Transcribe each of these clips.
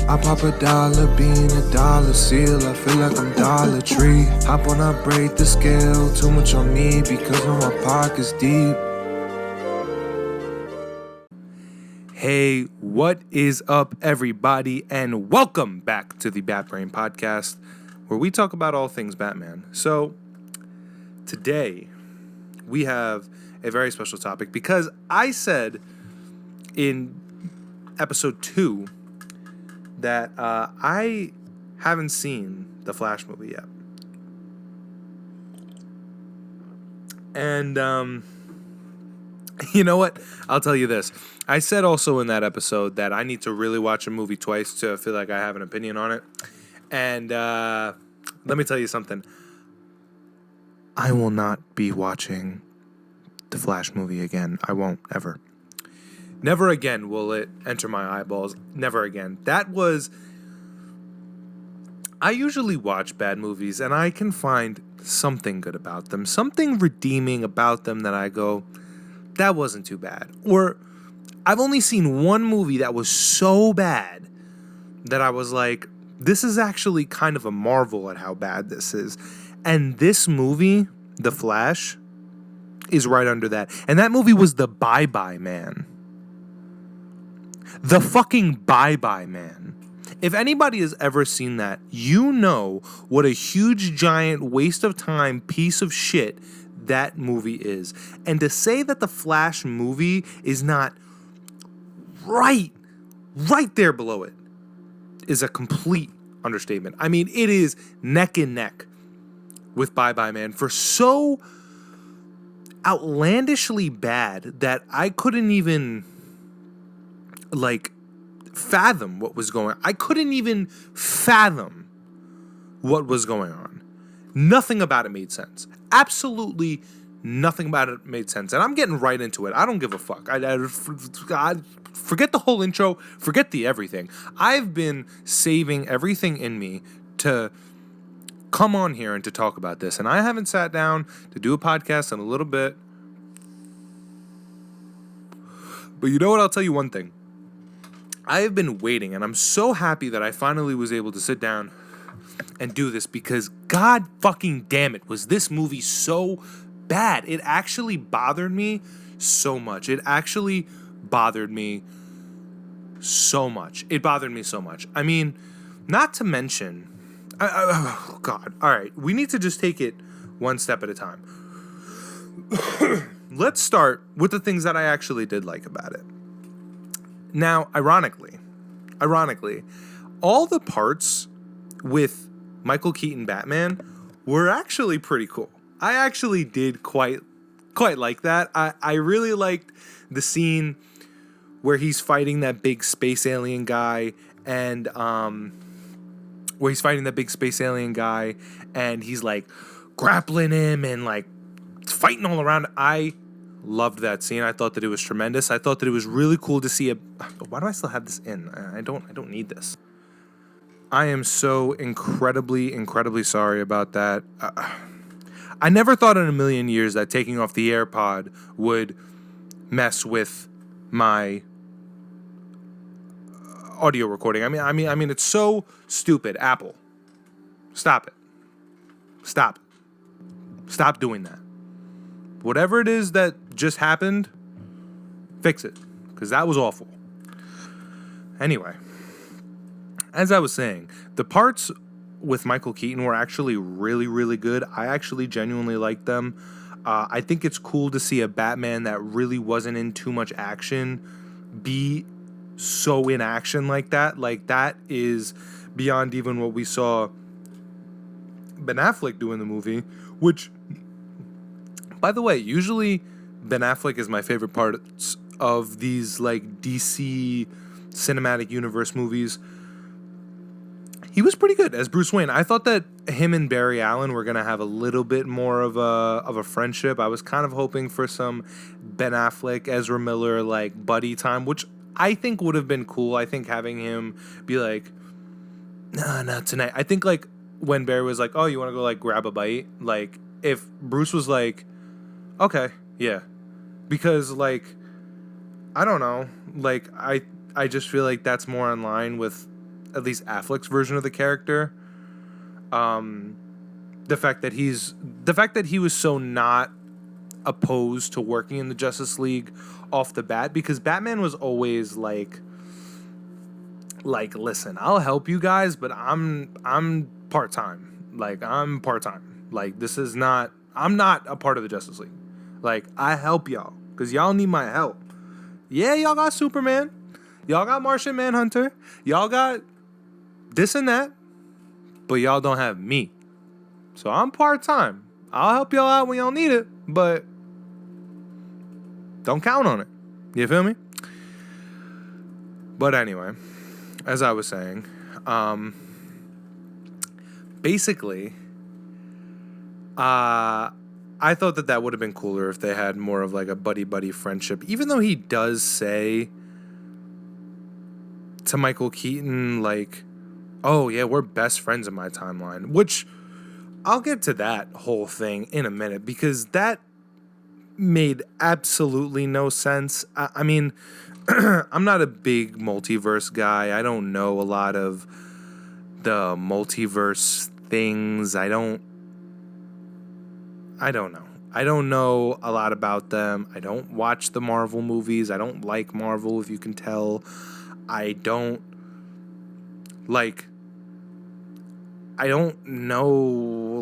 I pop a dollar bean, a dollar seal. I feel like I'm Dollar Tree. Hop on, I break the scale. Too much on me because of my pockets deep. Hey, what is up, everybody, and welcome back to the BatBrain podcast, where we talk about all things Batman. So, today, we have a very special topic because I said in episode 2 that I haven't seen the Flash movie yet. And, you know what? I'll tell you this. I said also in that episode that I need to really watch a movie twice to feel like I have an opinion on it. And let me tell you something. I will not be watching the Flash movie again. I won't, ever. Never again will it enter my eyeballs. Never again. I usually watch bad movies and I can find something good about them. Something redeeming about them that I go, that wasn't too bad. Or I've only seen one movie that was so bad that I was like, this is actually kind of a marvel at how bad this is. And this movie, The Flash, is right under that. And that movie was The Bye-Bye Man. The fucking Bye-Bye Man. If anybody has ever seen that, you know what a huge, giant, waste of time piece of shit that movie is. And to say that the Flash movie is not right there below it is a complete understatement. I mean, it is neck and neck with Bye-Bye Man for so outlandishly bad that I couldn't even fathom what was going on. I couldn't even fathom what was going on. Nothing about it made sense. Absolutely nothing about it made sense. And I'm getting right into it. I don't give a fuck. I forget the whole intro. Forget the everything. I've been saving everything in me to come on here and to talk about this. And I haven't sat down to do a podcast in a little bit. But you know what? I'll tell you one thing. I have been waiting, and I'm so happy that I finally was able to sit down and do this because god fucking damn it, was this movie so bad. It actually bothered me so much. It bothered me so much. I mean, not to mention, oh God. All right, we need to just take it one step at a time. Let's start with the things that I actually did like about it. Now, ironically, all the parts with Michael Keaton Batman were actually pretty cool. I actually did quite like that. I really liked the scene where he's fighting that big space alien guy and he's like grappling him and like fighting all around. I loved that scene. I thought that it was tremendous. I thought that it was really cool to see why do I still have this in? I don't need this. I am so incredibly sorry about that. I never thought in a million years that taking off the AirPod would mess with my audio recording. I mean, it's so stupid. Apple, stop it. Stop doing that. Whatever it is that just happened, fix it, because that was awful. Anyway, as I was saying, the parts with Michael Keaton were actually really good. I actually genuinely liked them. I think it's cool to see a Batman that really wasn't in too much action be so in action like that. Like, that is beyond even what we saw Ben Affleck do in the movie, which, by the way, usually Ben Affleck is my favorite parts of these like DC cinematic universe movies. He was pretty good as Bruce Wayne. I thought that him and Barry Allen were gonna have a little bit more of a friendship. I was kind of hoping for some Ben Affleck, Ezra Miller like buddy time, which I think would have been cool. I think having him be like, nah, not tonight. I think like when Barry was like, oh, you want to go like grab a bite? Like if Bruce was like, okay, yeah, because like I don't know, like I just feel like that's more in line with at least Affleck's version of the character. The fact that he was so not opposed to working in the Justice League off the bat, because Batman was always like, listen, I'll help you guys, but I'm part-time. Like, I'm part-time. Like, I'm not a part of the Justice League. Like, I help y'all because y'all need my help. Yeah, y'all got Superman. Y'all got Martian Manhunter. Y'all got this and that. But y'all don't have me. So I'm part-time. I'll help y'all out when y'all need it, but don't count on it. You feel me? But anyway, as I was saying, basically, I thought that would have been cooler if they had more of like a buddy-buddy friendship. Even though he does say to Michael Keaton, like, oh yeah, we're best friends in my timeline. Which, I'll get to that whole thing in a minute, because that made absolutely no sense. I mean, I'm not a big multiverse guy. I don't know a lot of the multiverse things. I don't know. I don't know a lot about them. I don't watch the Marvel movies. I don't like Marvel, if you can tell. I don't know,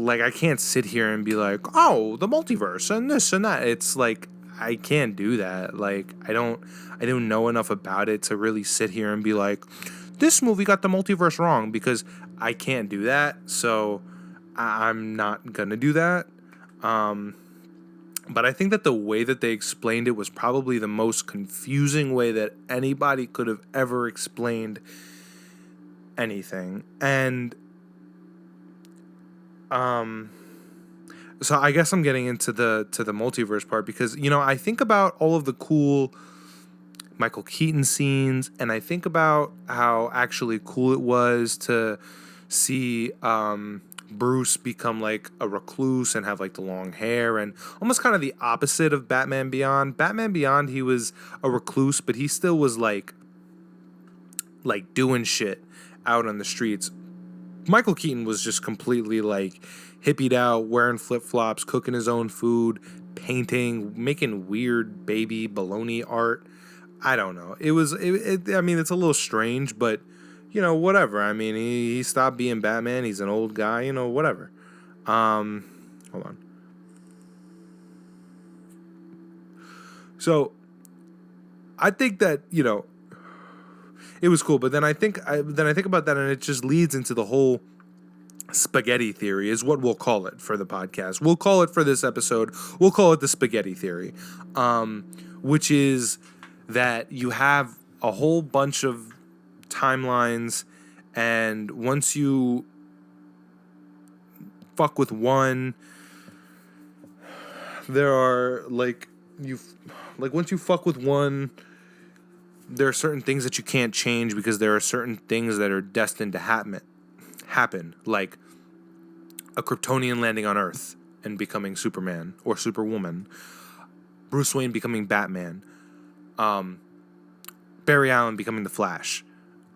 like, I can't sit here and be like, oh, the multiverse and this and that. It's like, I can't do that. Like, I don't know enough about it to really sit here and be like, this movie got the multiverse wrong, because I can't do that. So I'm not gonna do that. But I think that the way that they explained it was probably the most confusing way that anybody could have ever explained anything. And so I guess I'm getting into the multiverse part, because, you know, I think about all of the cool Michael Keaton scenes, and I think about how actually cool it was to see Bruce become like a recluse and have like the long hair, and almost kind of the opposite of Batman Beyond. Batman Beyond, he was a recluse, but he still was like doing shit out on the streets. Michael Keaton was just completely like hippied out, wearing flip-flops, cooking his own food, painting, making weird baby baloney art. I don't know. I mean, it's a little strange, but, you know, whatever. I mean, he stopped being Batman. He's an old guy, you know, whatever. Hold on. So I think that, you know, it was cool, but then I think about that, and it just leads into the whole spaghetti theory, is what we'll call it for the podcast. We'll call it for this episode, we'll call it the spaghetti theory, which is that you have a whole bunch of timelines, and once you fuck with one, there are once you fuck with one, there are certain things that you can't change, because there are certain things that are destined to happen, like a Kryptonian landing on Earth and becoming Superman or Superwoman, Bruce Wayne becoming Batman, Barry Allen becoming the Flash,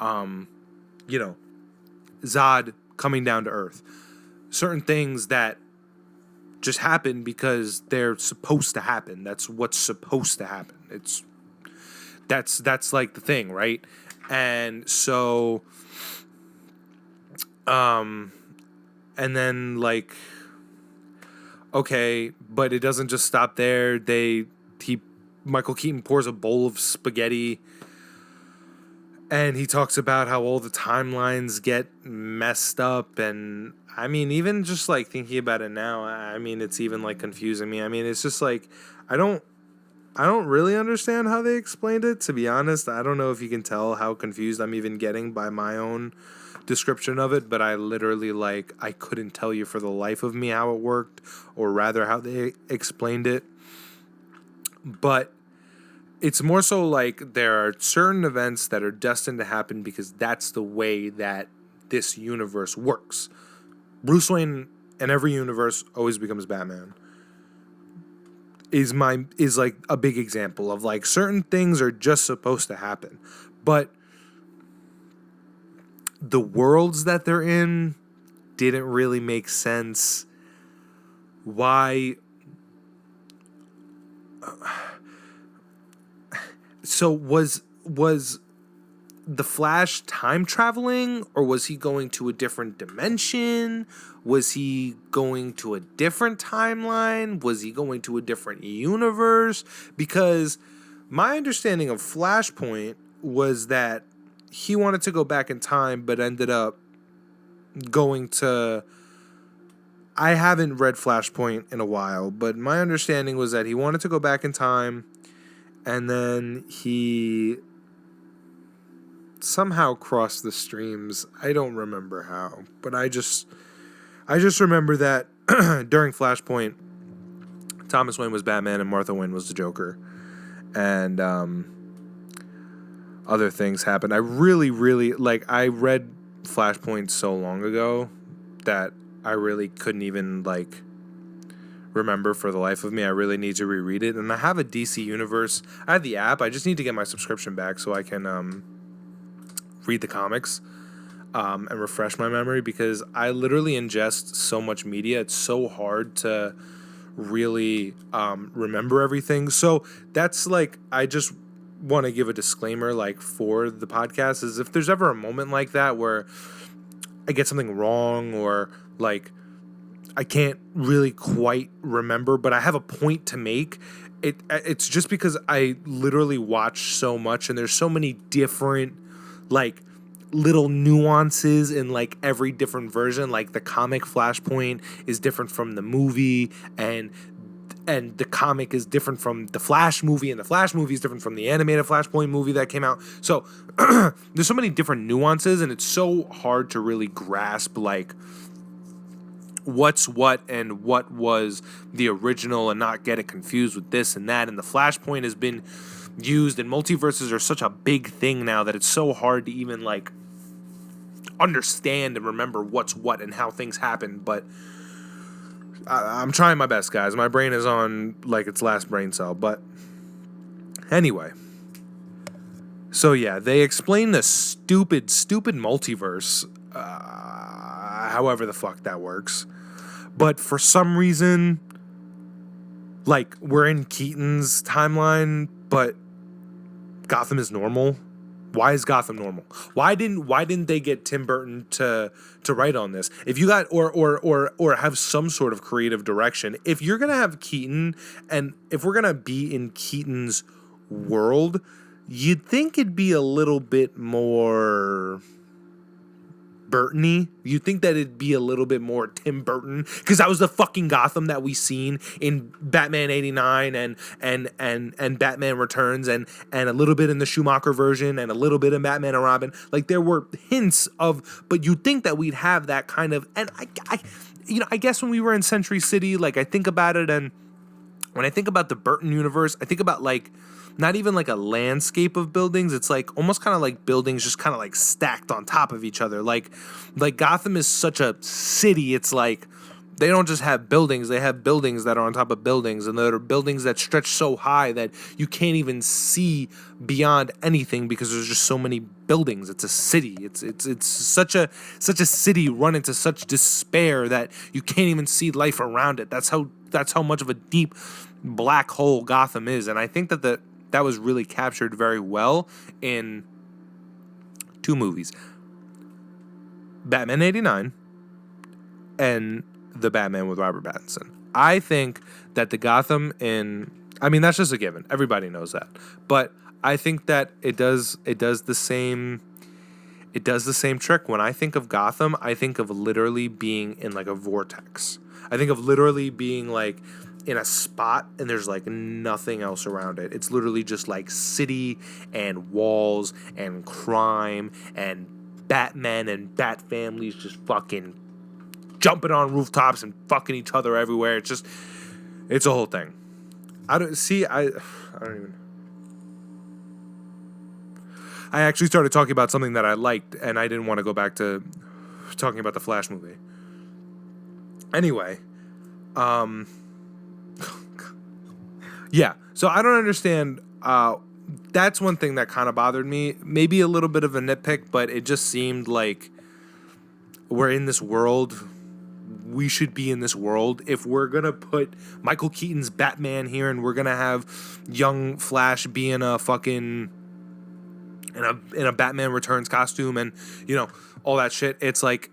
you know, Zod coming down to Earth. Certain things that just happen because they're supposed to happen. That's what's supposed to happen. That's like the thing, right? And so, and then, like, okay, but it doesn't just stop there. Michael Keaton pours a bowl of spaghetti, and he talks about how all the timelines get messed up. And I mean, even just like thinking about it now, I mean, it's even like confusing me. I mean, it's just like, I don't really understand how they explained it, to be honest. I don't know if you can tell how confused I'm even getting by my own description of it, but I literally, like, I couldn't tell you for the life of me how it worked, or rather how they explained it. But it's more so like there are certain events that are destined to happen because that's the way that this universe works. Bruce Wayne in every universe always becomes Batman. Is like a big example of, like, certain things are just supposed to happen. But the worlds that they're in didn't really make sense. Why? So was the Flash time traveling, or was he going to a different dimension? Was he going to a different timeline? Was he going to a different universe? Because my understanding of Flashpoint was that he wanted to go back in time, but ended up going to... I haven't read Flashpoint in a while, but my understanding was that he wanted to go back in time, and then he somehow crossed the streams. I don't remember how, but I just remember that during Flashpoint, Thomas Wayne was Batman and Martha Wayne was the Joker, and other things happened. I really I read Flashpoint so long ago that I really couldn't even remember for the life of me. I really need to reread it, and I have a DC Universe. I have the app. I just need to get my subscription back so I can read the comics and refresh my memory, because I literally ingest so much media. It's so hard to really remember everything. So that's I just want to give a disclaimer for the podcast, is if there's ever a moment like that where I get something wrong, or I can't really quite remember, but I have a point to make, it's just because I literally watch so much, and there's so many different little nuances in every different version. The comic Flashpoint is different from the movie, and the comic is different from the Flash movie, and the Flash movie is different from the animated Flashpoint movie that came out. So there's so many different nuances, and it's so hard to really grasp what's what and what was the original, and not get it confused with this and that. And the Flashpoint has been used, and multiverses are such a big thing now that it's so hard to even understand and remember what's what and how things happen. But I'm trying my best, guys. My brain is on its last brain cell. But anyway, so yeah, they explain the stupid multiverse, however the fuck that works. But for some reason, we're in Keaton's timeline, but Gotham is normal. Why is Gotham normal? Why didn't they get Tim Burton to write on this? If you got or have some sort of creative direction, if you're gonna have Keaton, and if we're gonna be in Keaton's world, you'd think it'd be a little bit more Burton-y. You'd think that it'd be a little bit more Tim Burton, because that was the fucking Gotham that we seen in Batman 89 and Batman Returns, and a little bit in the Schumacher version, and a little bit in Batman and Robin. There were hints of, but you'd think that we'd have that kind of, and I guess when we were in Century City, I think about it, and when I think about the Burton universe, I think about not even a landscape of buildings. It's almost kind of buildings just kind of stacked on top of each other. Gotham is such a city. It's they don't just have buildings. They have buildings that are on top of buildings, and there are buildings that stretch so high that you can't even see beyond anything, because there's just so many buildings. It's a city. It's such a city run into such despair that you can't even see life around it. That's how much of a deep black hole Gotham is. And I think that was really captured very well in two movies, Batman 89 and the Batman with Robert Pattinson. I think that the Gotham that's just a given. Everybody knows that. But I think that it does the same trick. When I think of Gotham, I think of literally being in a vortex. I think of literally being in a spot, and there's nothing else around it. It's literally just city and walls and crime and Batman and Bat families just fucking jumping on rooftops and fucking each other everywhere. It's a whole thing. I actually started talking about something that I liked, and I didn't want to go back to talking about the Flash movie. Anyway, yeah, so I don't understand that's one thing that kind of bothered me. Maybe a little bit of a nitpick, but it just seemed like we're in this world. We should be in this world. If we're gonna put Michael Keaton's Batman here, and we're gonna have young Flash be in a fucking in a Batman Returns costume, and all that shit, it's like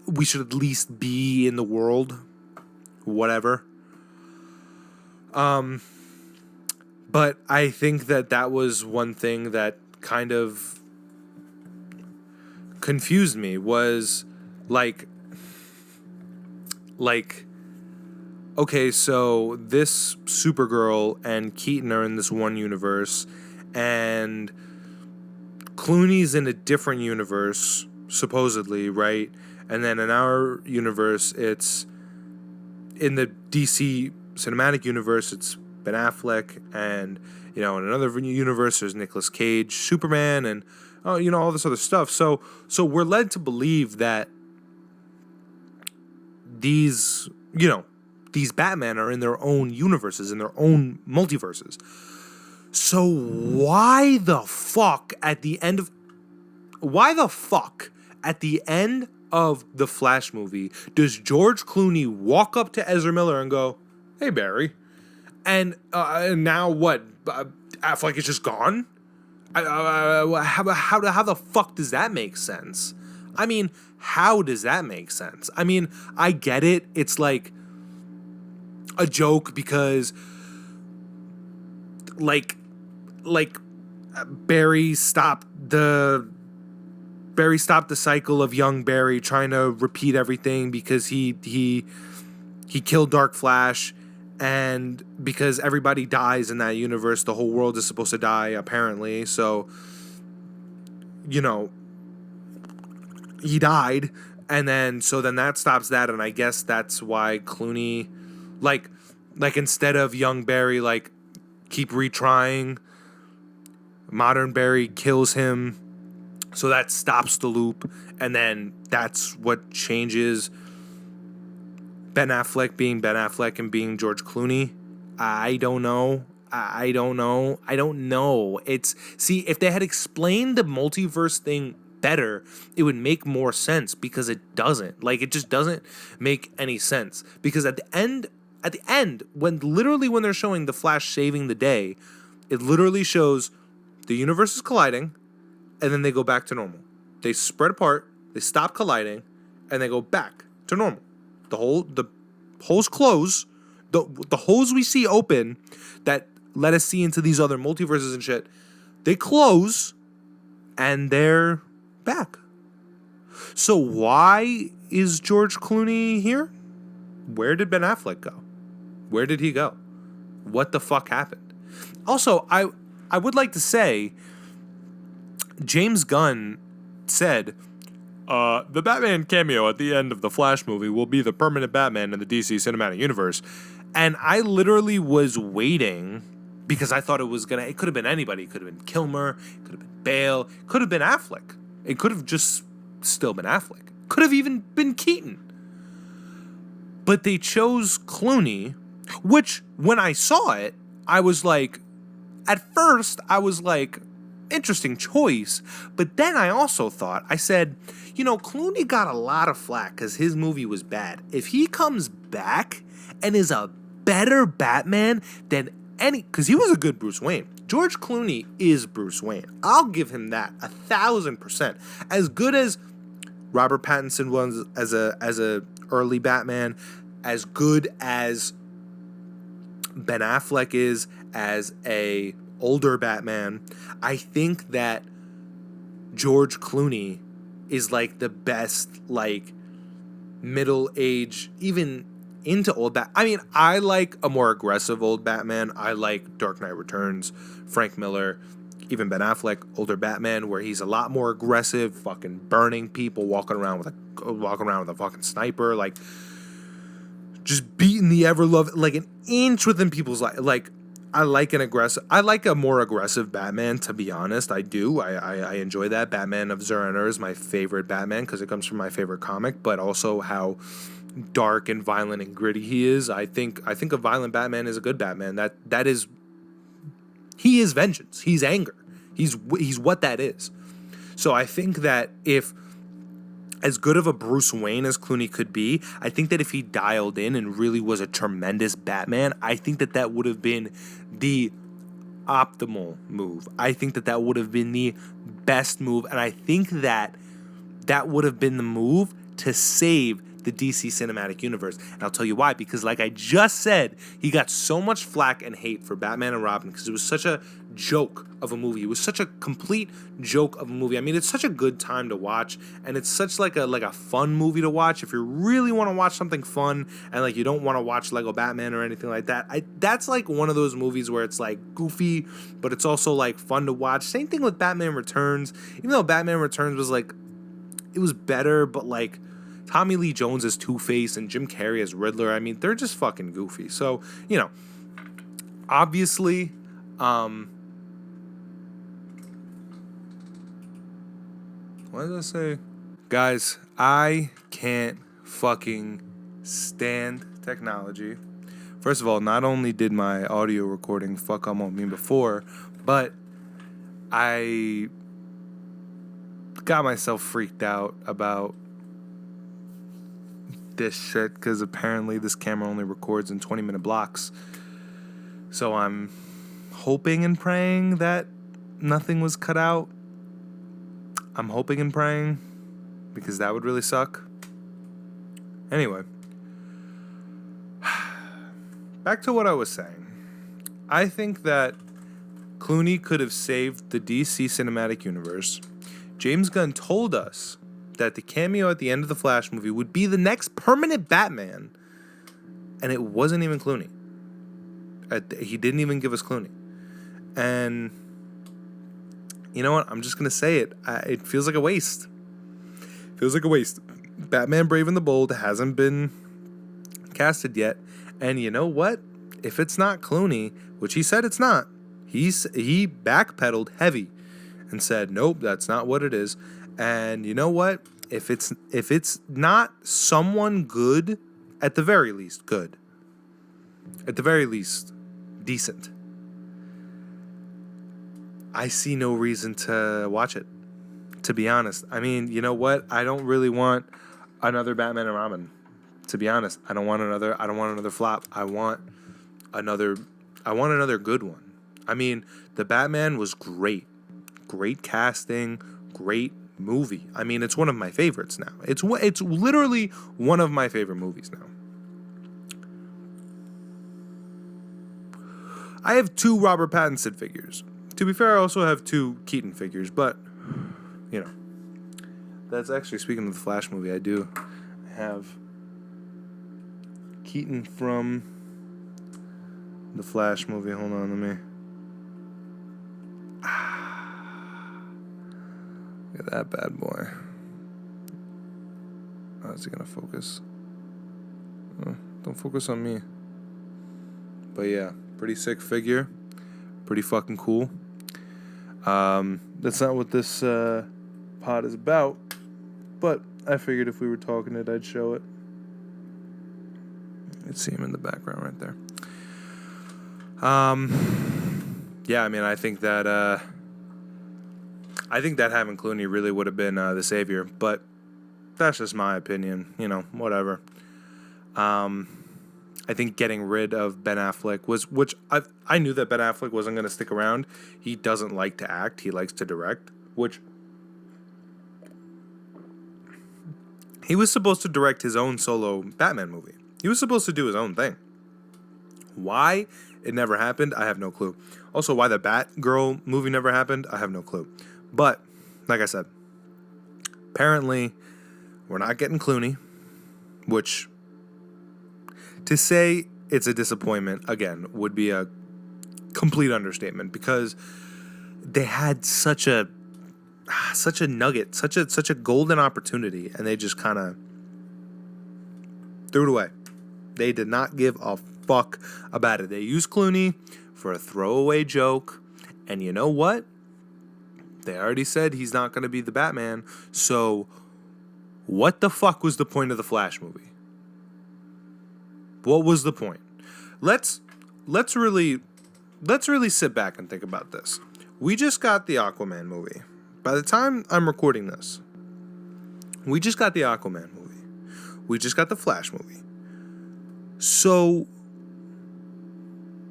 we should at least be in the world. Whatever. But I think that was one thing that kind of confused me, was like, okay, so this Supergirl and Keaton are in this one universe, and Clooney's in a different universe, supposedly, right? And then in our universe, it's in the DC cinematic universe, it's Ben Affleck, and in another universe, there's Nicolas Cage, Superman, and all this other stuff. So we're led to believe that these Batman are in their own universes, in their own multiverses. So why the fuck at the end of the Flash movie does George Clooney walk up to Ezra Miller and go, "Hey, Barry," and now what? Affleck is just gone. How the fuck does that make sense? I mean, how does that make sense? I mean, I get it. It's like a joke because, like Barry stopped the cycle of young Barry trying to repeat everything because he killed Dark Flash, and because everybody dies in that universe, the whole world is supposed to die apparently. So he died, and then that stops that, and I guess that's why Clooney, like instead of young Barry keep retrying, modern Barry kills him, so that stops the loop, and then that's what changes Ben Affleck being Ben Affleck and being George Clooney. I don't know. If they had explained the multiverse thing better, it would make more sense, because it doesn't. It just doesn't make any sense. Because at the end, when they're showing the Flash saving the day, it literally shows the universe is colliding, and then they go back to normal. They spread apart, they stop colliding, and they go back to normal. The holes close. The holes we see open that let us see into these other multiverses and shit, they close, and they're back. So why is George Clooney here? Where did Ben Affleck go? Where did he go? What the fuck happened? Also, I would like to say, James Gunn said, the Batman cameo at the end of the Flash movie will be the permanent Batman in the DC Cinematic Universe. And I literally was waiting, because I thought it could have been anybody. It could have been Kilmer, it could have been Bale, it could have been Affleck. It could have just still been Affleck. Could have even been Keaton. But they chose Clooney, which, when I saw it, I was like, at first, I was like, interesting choice. But then I also thought, I said, Clooney got a lot of flack because his movie was bad. If he comes back and is a better Batman than because he was a good Bruce Wayne. George Clooney is Bruce Wayne. I'll give him that 1,000%. As good as Robert Pattinson was as a early Batman, as good as Ben Affleck is as a older Batman, I think that George Clooney is the best middle age, even into old Bat. I mean, I like a more aggressive old Batman. I like Dark Knight Returns, Frank Miller, even Ben Affleck, older Batman, where he's a lot more aggressive, fucking burning people, walking around with a fucking sniper, just beating the ever loved an inch within people's life. I like a more aggressive Batman, to be honest. I do. I enjoy that. Batman of Zur-En-Arrh is my favorite Batman because it comes from my favorite comic, but also how dark and violent and gritty he is. I think a violent Batman is a good Batman. That is He is vengeance. He's anger. He's what that is. So I think that if, as good of a Bruce Wayne as Clooney could be, I think that if he dialed in and really was a tremendous Batman, I think that that would have been the optimal move. I think that that would have been the best move, and I think that that would have been the move to save the DC Cinematic Universe. And I'll tell you why, because like I just said, he got so much flack and hate for Batman and Robin because it was such a joke of a movie. It was such a complete joke of a movie. I mean, it's such a good time to watch, and it's such like a fun movie to watch if you really want to watch something fun and like you don't want to watch Lego Batman or anything like that. That's like one of those movies where it's like goofy, but it's also like fun to watch. Same thing with Batman Returns. Even though Batman Returns was like, it was better, but like Tommy Lee Jones as Two-Face and Jim Carrey as Riddler, I mean, they're just fucking goofy. So, you know, obviously, what did I say? Guys, I can't fucking stand technology. First of all, not only did my audio recording fuck up on me before, but I got myself freaked out about this shit because apparently this camera only records in 20-minute blocks. So I'm hoping and praying that nothing was cut out. I'm hoping and praying because that would really suck. Anyway, back to what I was saying. I think that Clooney could have saved the DC Cinematic Universe. James Gunn told us that the cameo at the end of the Flash movie would be the next permanent Batman, and it wasn't even Clooney. He didn't even give us Clooney. And you know what? I'm just going to say it. It feels like a waste. Feels like a waste. Batman Brave and the Bold hasn't been casted yet. And you know what? If it's not Clooney, which he said it's not, he backpedaled heavy and said, nope, that's not what it is. And you know what? If it's not someone good, at the very least good, at the very least decent, I see no reason to watch it, to be honest. I mean, you know what? I don't really want another Batman and Robin. To be honest, I don't want another flop. I want another good one. I mean, the Batman was great. Great casting, great movie. I mean, it's one of my favorites now. It's literally one of my favorite movies now. I have 2 Robert Pattinson figures. To be fair, I also have 2 Keaton figures, but you know, that's actually, speaking of the Flash movie, I do have Keaton from the Flash movie. Hold on, let me. Look at that bad boy. Oh, is it gonna focus? Oh, don't focus on me. But yeah, pretty sick figure. Pretty fucking cool. That's not what this pod is about, but I figured if we were talking it, I'd show it. You'd see him in the background right there. Yeah, I mean, I think that having Clooney really would have been the savior, but that's just my opinion. You know, whatever. I think getting rid of Ben Affleck which I knew that Ben Affleck wasn't going to stick around. He doesn't like to act. He likes to direct, which he was supposed to direct his own solo Batman movie. He was supposed to do his own thing. Why it never happened, I have no clue. Also, why the Batgirl movie never happened, I have no clue. But, like I said, apparently we're not getting Clooney, which, to say it's a disappointment, again, would be a complete understatement, because they had such a nugget, such a golden opportunity, and they just kind of threw it away. They did not give a fuck about it. They used Clooney for a throwaway joke, and you know what? They already said he's not going to be the Batman, so what the fuck was the point of the Flash movie? What was the point? Let's really let's really sit back and think about this. We just got the Aquaman movie. By the time I'm recording this, we just got the Aquaman movie. We just got the Flash movie. So,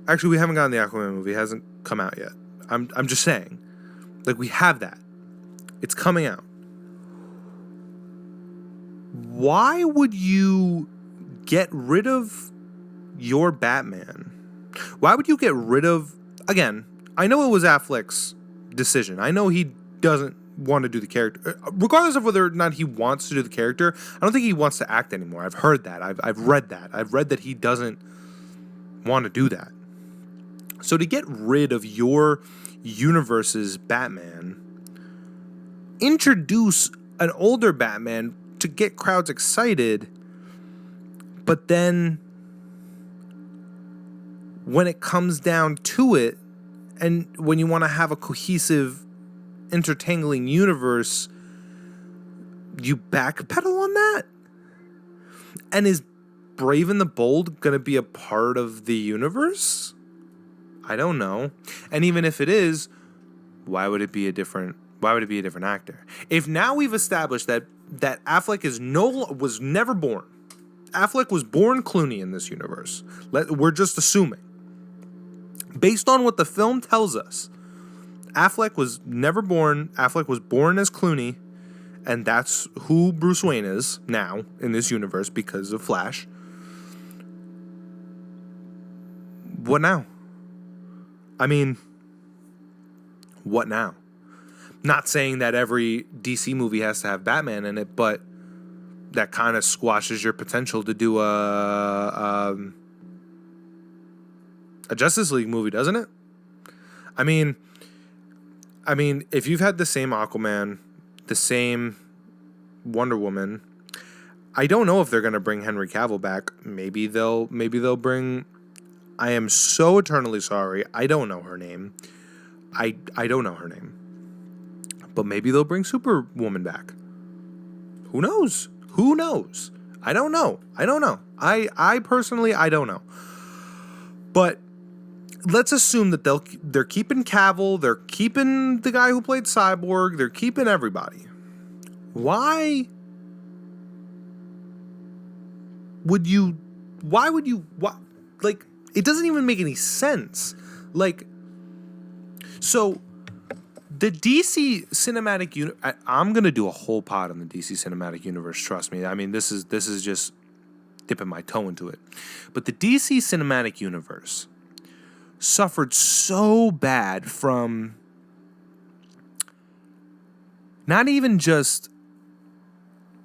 actually, we haven't gotten the Aquaman movie. It hasn't come out yet. I'm just saying. Like, we have that. It's coming out. Why would you get rid of your Batman? Why would you get rid of... Again, I know it was Affleck's decision. I know he doesn't want to do the character. Regardless of whether or not he wants to do the character, I don't think he wants to act anymore. I've heard that. I've read that. I've read that he doesn't want to do that. So to get rid of your universe's Batman, introduce an older Batman to get crowds excited, but then when it comes down to it, and when you want to have a cohesive, intertangling universe, you backpedal on that? And is Brave and the Bold going to be a part of the universe? I don't know. And even if it is, why would it be a different actor? If now we've established that Affleck was never born. Affleck was born Clooney in this universe. We're just assuming. Based on what the film tells us, Affleck was never born. Affleck was born as Clooney, and that's who Bruce Wayne is now in this universe because of Flash. What now? I mean, what now? Not saying that every DC movie has to have Batman in it, but that kind of squashes your potential to do a Justice League movie, doesn't it? I mean, if you've had the same Aquaman, the same Wonder Woman, I don't know if they're gonna bring Henry Cavill back. Maybe they'll bring. I am so eternally sorry. I don't know her name. I don't know her name. But maybe they'll bring Superwoman back. Who knows? Who knows? I don't know. I personally, I don't know. But let's assume that they're keeping Cavill, they're keeping the guy who played Cyborg, they're keeping everybody. Why would you, like, it doesn't even make any sense. Like, so the DC cinematic universe, I'm going to do a whole pod on the DC cinematic universe, trust me. I mean, this is just dipping my toe into it. But the DC cinematic universe suffered so bad from not even just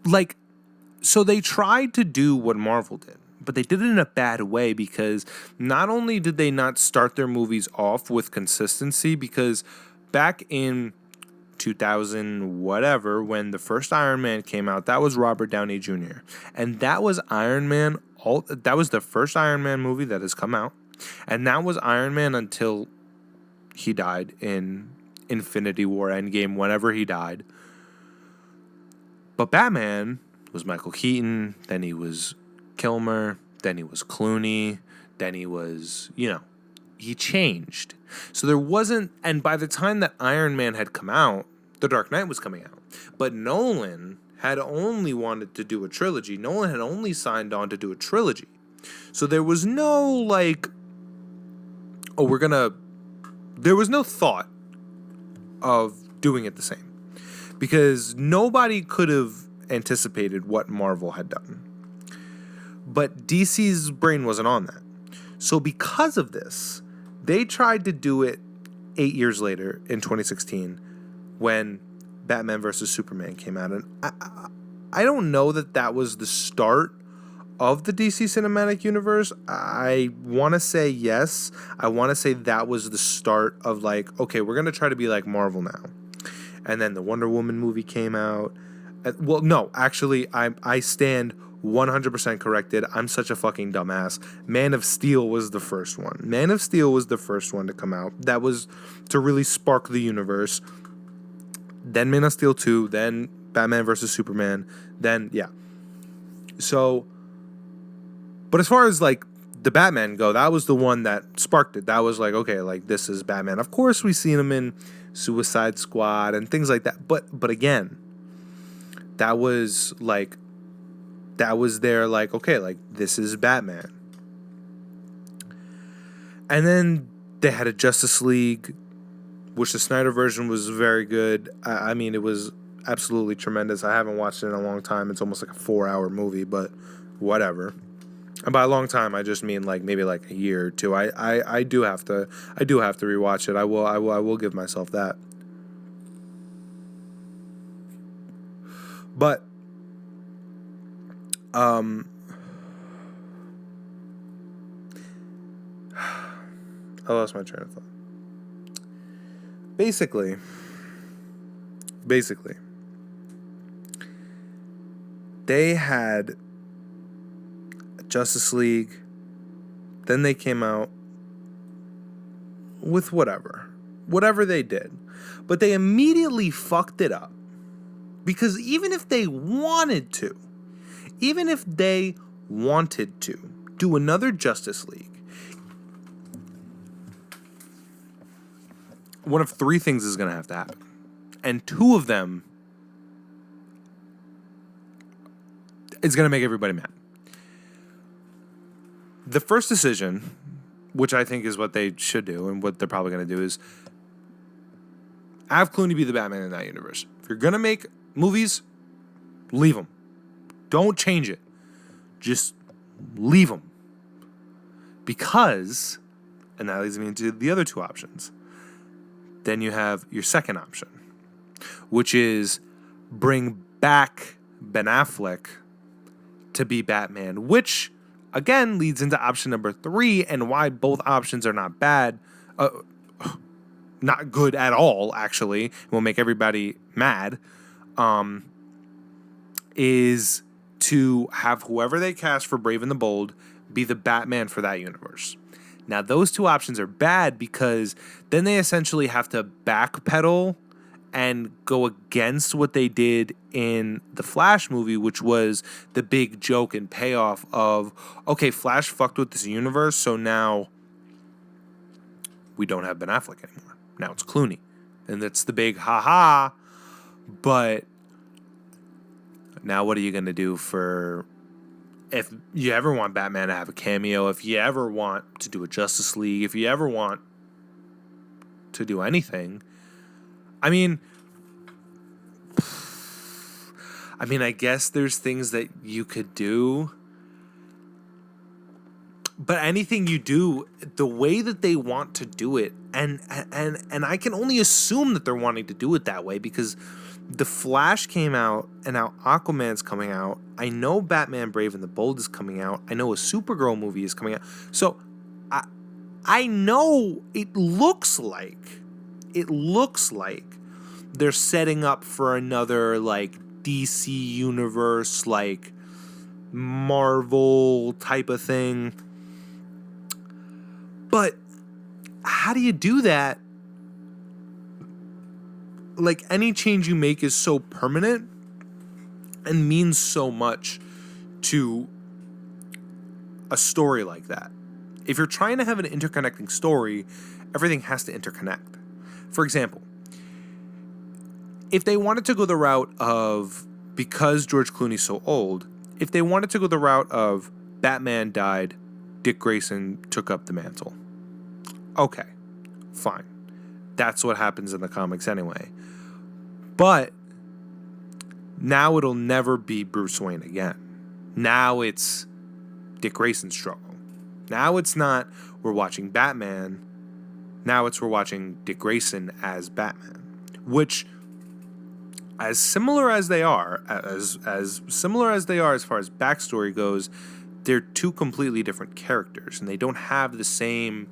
like, so they tried to do what Marvel did, but they did it in a bad way because not only did they not start their movies off with consistency, because back in 2000 whatever, when the first Iron Man came out, that was Robert Downey Jr. And that was Iron Man. That was the first Iron Man movie that has come out. And that was Iron Man until he died in Infinity War Endgame, whenever he died. But Batman was Michael Keaton, then he was Kilmer, then he was Clooney, then he was, he changed. So there wasn't, and by the time that Iron Man had come out, The Dark Knight was coming out. But Nolan had only wanted to do a trilogy. Nolan had only signed on to do a trilogy. So there was no, there was no thought of doing it the same. Because nobody could have anticipated what Marvel had done. But DC's brain wasn't on that. So because of this, they tried to do it 8 years later in 2016 when Batman vs. Superman came out. And I don't know that was the start of the DC Cinematic Universe. I want to say yes. I want to say that was the start of okay, we're going to try to be like Marvel now. And then the Wonder Woman movie came out. Well, no, actually, I stand 100% corrected. I'm such a fucking dumbass. Man of Steel was the first one. Man of Steel was the first one to come out. That was to really spark the universe. Then Man of Steel 2, then Batman vs. Superman, then, yeah. So, but as far as the Batman go, that was the one that sparked it. That was like, okay, like this is Batman. Of course, we've seen him in Suicide Squad and things like that. But again, that was their like, okay, like this is Batman. And then they had a Justice League, which the Snyder version was very good. I mean, it was absolutely tremendous. I haven't watched it in a long time. It's almost like a 4-hour movie, but whatever. And by a long time, I just mean like maybe like a year or two. I do have to rewatch it. I will give myself that. But I lost my train of thought. Basically, they had Justice League, then they came out with whatever they did, but they immediately fucked it up, because even if they wanted to do another Justice League, one of three things is going to have to happen, and two of them is going to make everybody mad. The first decision, which I think is what they should do and what they're probably going to do, is have Clooney be the Batman in that universe. If you're going to make movies, leave him. Don't change it. Just leave him. Because, and that leads me into the other two options. Then you have your second option, which is bring back Ben Affleck to be Batman, which again leads into option number 3, and why both options are not bad, not good at all, actually, will make everybody mad, is to have whoever they cast for Brave and the Bold be the Batman for that universe. Now, those two options are bad because then they essentially have to backpedal and go against what they did in the Flash movie, which was the big joke and payoff of, okay, Flash fucked with this universe, so now we don't have Ben Affleck anymore. Now it's Clooney. And that's the big ha-ha. But now what are you going to do for... If you ever want Batman to have a cameo, if you ever want to do a Justice League, if you ever want to do anything... I mean, I guess there's things that you could do, but anything you do, the way that they want to do it, and I can only assume that they're wanting to do it that way because The Flash came out, and now Aquaman's coming out. I know Batman Brave and the Bold is coming out. I know a Supergirl movie is coming out. So I know it looks like they're setting up for another like DC universe, like Marvel type of thing. But how do you do that? Like, any change you make is so permanent and means so much to a story like that. If you're trying to have an interconnecting story, everything has to interconnect. For example, if they wanted to go the route of, because George Clooney's so old, if they wanted to go the route of Batman died, Dick Grayson took up the mantle. Okay, fine. That's what happens in the comics anyway. But now it'll never be Bruce Wayne again. Now it's Dick Grayson's struggle. Now it's not we're watching Batman. Now it's we're watching Dick Grayson as Batman. Which, as similar as they are as far as backstory goes, they're two completely different characters, and they don't have the same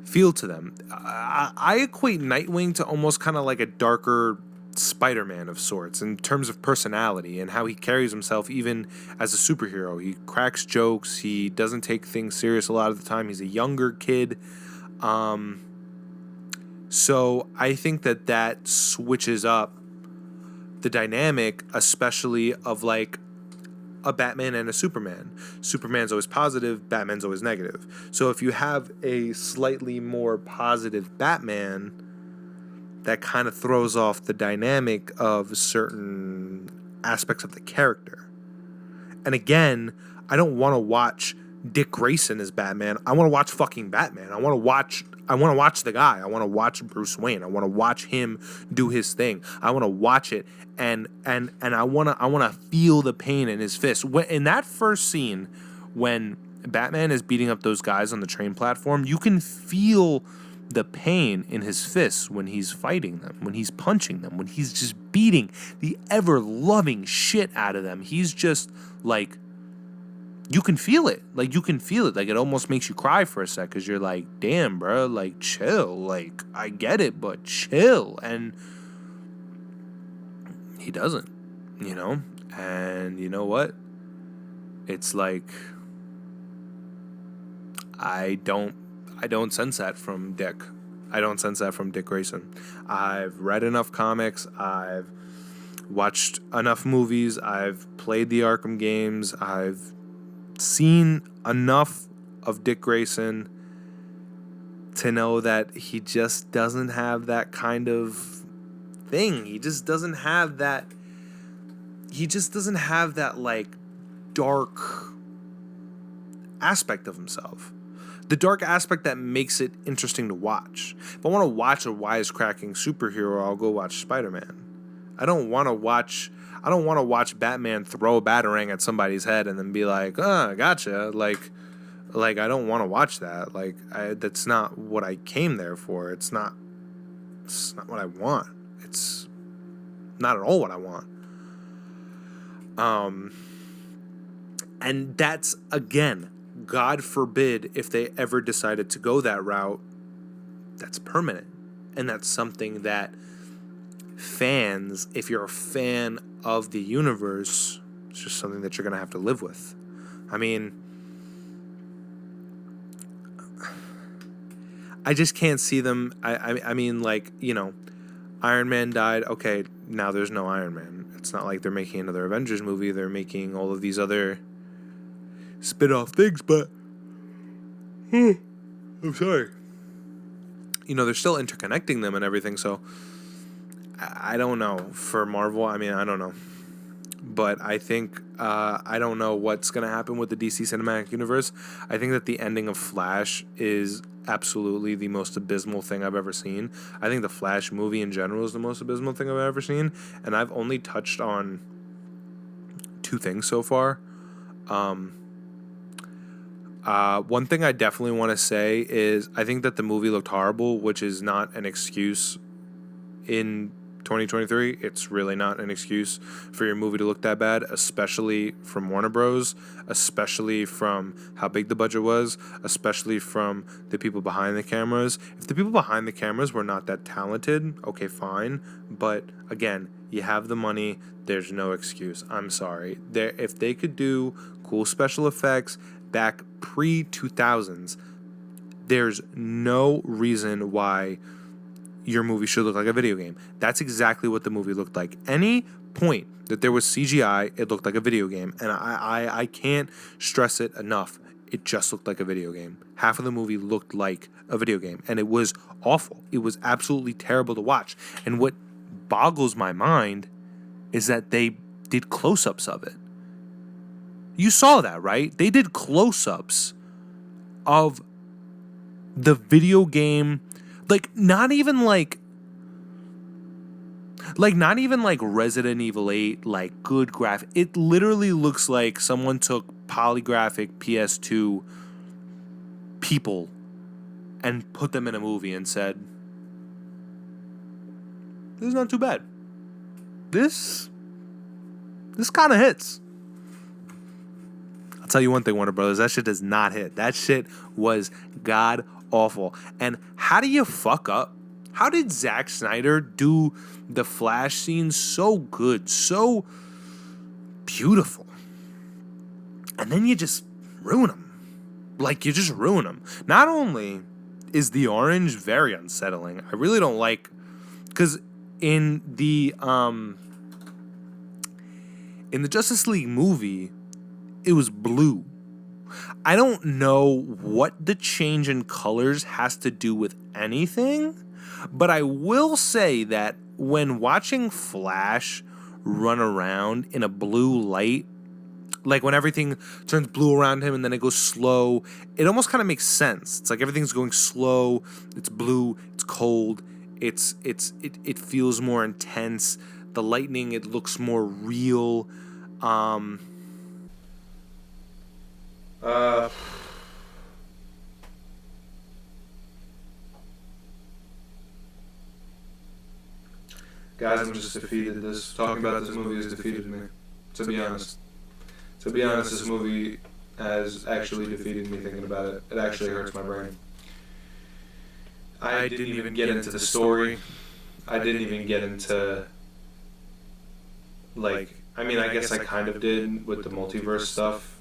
feel to them. I equate Nightwing to almost kind of like a darker Spider-Man of sorts in terms of personality and how he carries himself even as a superhero. He cracks jokes. He doesn't take things serious a lot of the time. He's a younger kid. So I think that switches up the dynamic, especially of like a Batman and a Superman. Superman's always positive, Batman's always negative. So if you have a slightly more positive Batman, that kind of throws off the dynamic of certain aspects of the character. And again, I don't want to watch Dick Grayson as Batman. I want to watch fucking Batman. I want to watch the guy. I want to watch Bruce Wayne. I want to watch him do his thing. I want to watch it and I want to feel the pain in his fist. In that first scene when Batman is beating up those guys on the train platform, you can feel the pain in his fists when he's fighting them, when he's punching them, when he's just beating the ever-loving shit out of them. He's just like, you can feel it. Like, you can feel it. Like, it almost makes you cry for a sec because you're like, damn, bro, like, chill. Like, I get it, but chill. And he doesn't, you know? And you know what? It's like, I don't sense that from Dick. I don't sense that from Dick Grayson. I've read enough comics. I've watched enough movies. I've played the Arkham games. I've seen enough of Dick Grayson to know that he just doesn't have that kind of thing. He just doesn't have that. He just doesn't have that, like, dark aspect of himself. The dark aspect that makes it interesting to watch. If I want to watch a wisecracking superhero, I'll go watch Spider-Man. I don't want to watch Batman throw a batarang at somebody's head and then be like, gotcha. Like I don't want to watch that. Like, that's not what I came there for. It's not what I want. It's not at all what I want. And that's, again, God forbid if they ever decided to go that route, that's permanent. And that's something that fans, if you're a fan of the universe, it's just something that you're going to have to live with. I mean, I just can't see them. I mean, like, you know, Iron Man died. Okay, now there's no Iron Man. It's not like they're making another Avengers movie. They're making all of these other spin-off things, but I'm sorry. You know, they're still interconnecting them and everything, so I don't know. For Marvel, I mean, I don't know. But I think, I don't know what's going to happen with the DC Cinematic Universe. I think that the ending of Flash is absolutely the most abysmal thing I've ever seen. I think the Flash movie in general is the most abysmal thing I've ever seen. And I've only touched on 2 things so far. One thing I definitely want to say is I think that the movie looked horrible, which is not an excuse in 2023. It's really not an excuse for your movie to look that bad, especially from Warner Bros., especially from how big the budget was, especially from the people behind the cameras. If the people behind the cameras were not that talented, okay, fine. But again, you have the money. There's no excuse. I'm sorry. If they could do cool special effects back pre-2000s, there's no reason why your movie should look like a video game. That's exactly what the movie looked like. Any point that there was CGI, it looked like a video game. And I can't stress it enough. It just looked like a video game. Half of the movie looked like a video game. And it was awful. It was absolutely terrible to watch. And what boggles my mind is that they did close-ups of it. You saw that, right? They did close-ups of the video game. Like, not even like Resident Evil 8, like, good graphic. It literally looks like someone took polygraphic PS2 people and put them in a movie and said, this is not too bad. This kind of hits. I'll tell you one thing, Warner Brothers, that shit does not hit. That shit was god awful. And how do you fuck up? How did Zack Snyder do the Flash scenes so good, so beautiful, and then you just ruin them? Like, you just ruin them. Not only is the orange very unsettling, I really don't like, because in the Justice League movie, it was blue. I don't know what the change in colors has to do with anything, but I will say that when watching Flash run around in a blue light, like when everything turns blue around him and then it goes slow, it almost kind of makes sense. It's like everything's going slow, it's blue, it's cold, it feels more intense. The lightning, it looks more real. Guys, I'm just defeated. Talking about this movie has defeated me. To be honest. To be honest, this movie has actually defeated me thinking about it. It actually hurts my brain. I didn't even get into the story. I didn't even get into, like, I mean, I guess I kind of did with the multiverse stuff.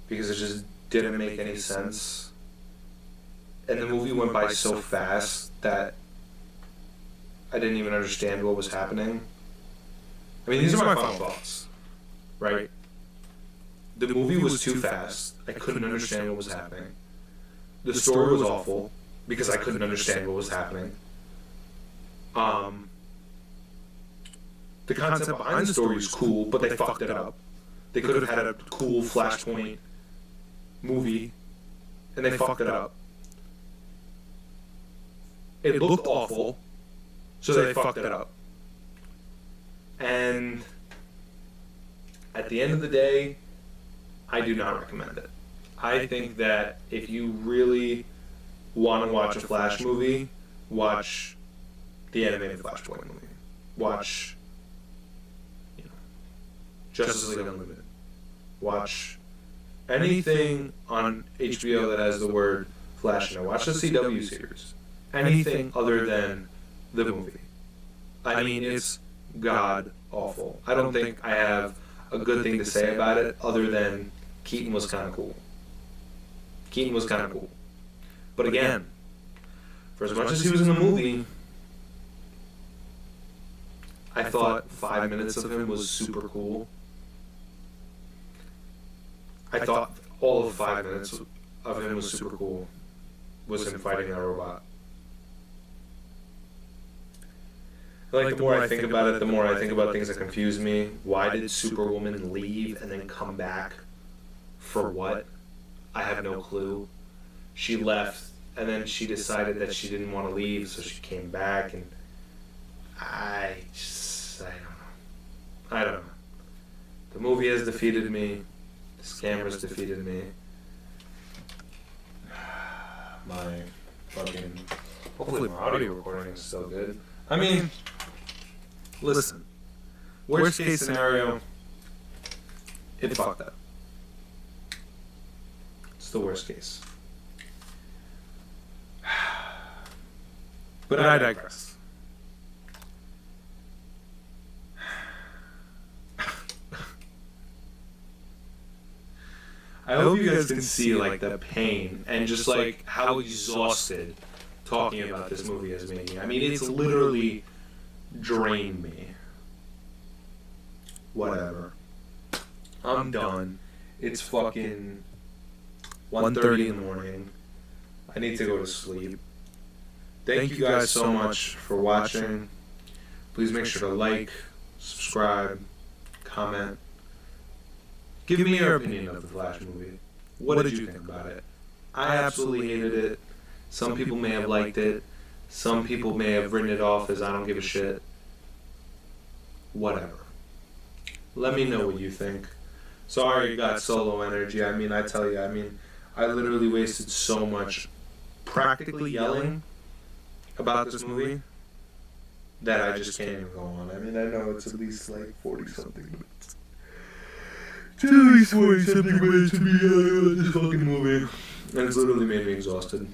Because it just didn't make any sense. And the movie went by so fast that I didn't even understand what was happening. I mean, these are my final thoughts, right? The movie was too fast. I couldn't understand what was happening. The story was awful because I couldn't understand what was happening. The concept behind the story is cool, but they fucked it up. They could have had a cool Flashpoint movie, and they fucked it up. It looked awful, so they fucked it up. And at the end of the day, I do not recommend it. I think that if you really want to watch a Flash movie, watch the animated Flashpoint movie. Watch, Justice League Unlimited. Watch anything on HBO that has the word Flash in it. Watch the CW series. Anything other than the movie. I mean, it's god awful. I don't think I have a good thing to say about it other than Keaton was kind of cool. Keaton was kind of cool. But again, for as much as he was in the movie, I thought 5 minutes of him was super cool. I thought all of 5 minutes of him was super cool. Was him fighting that robot. Like, the more I think about it, the more I think about things that confuse me. Why did Superwoman leave and then come back? For what? I have no clue. She left, and then she decided that she didn't want to leave, so she came back, and I don't know. The movie has defeated me. The scammers defeated me. My fucking... Hopefully my audio recording is still good. I mean, listen. Worst case scenario, it fucked up. It's the worst case. But I digress. I hope you guys can see, like, the pain and just, like, how exhausted talking about this movie has made me. I mean, it's literally drained me. Whatever. I'm done. It's fucking 1:30 in the morning. I need to go to sleep. Thank you guys so much for watching. Please make sure to like, subscribe, comment. Give me your opinion of the Flash movie. What did you think about it? I absolutely hated it. Some people may have liked it. Some people may have written it off as I don't give a shit. Whatever. Let me know what you think. Sorry you got solo energy. I mean, I tell you, I literally wasted so much practically yelling about this movie that I just can't even go on. I mean, I know it's at least like 40-something minutes. It's at least 40-something minutes to be yelling about this fucking movie. And it's literally made me exhausted.